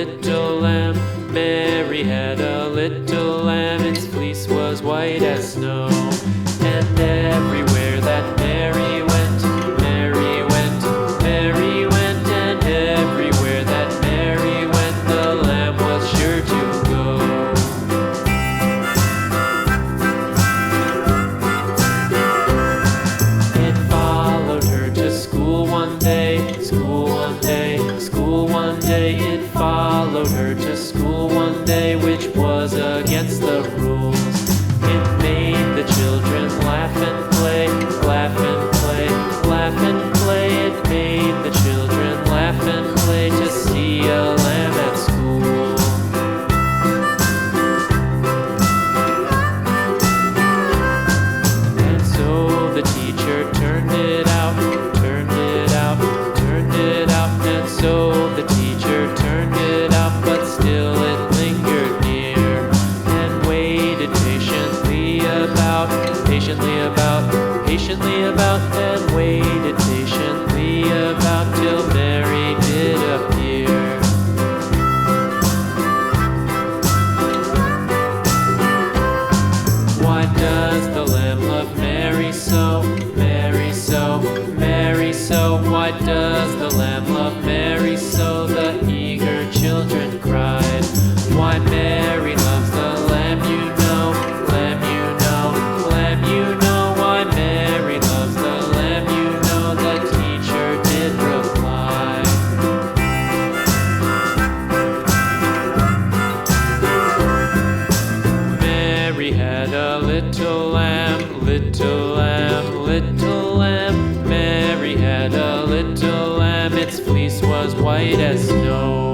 little lamb. Mary had a little lamb, its fleece was white as snow. And everywhere that Mary went, Mary went, Mary went, and everywhere that Mary went, the lamb was sure to go. It followed her to school one day, school one day, school one day. It followed her to school one day, which was against the rules. It made the children laugh and play, laugh and play, laugh and play. It made the children laugh and play to see a lamb at school. And so the teacher turned it out, turned it out, turned it out. And so the teacher turned it out, but still it lingered near and waited patiently about, patiently about, and waited patiently about till Mary did appear. Why does the lamb love Mary so, Mary so, Mary so? Why does the lamb love Mary so? The eager children cried. Why Mary loves the lamb, you know, lamb, you know, lamb, you know. Why Mary loves the lamb, you know, the teacher did reply. Mary had a little lamb, little lamb, little lamb. Mary had a little lamb, its fleece was white as snow.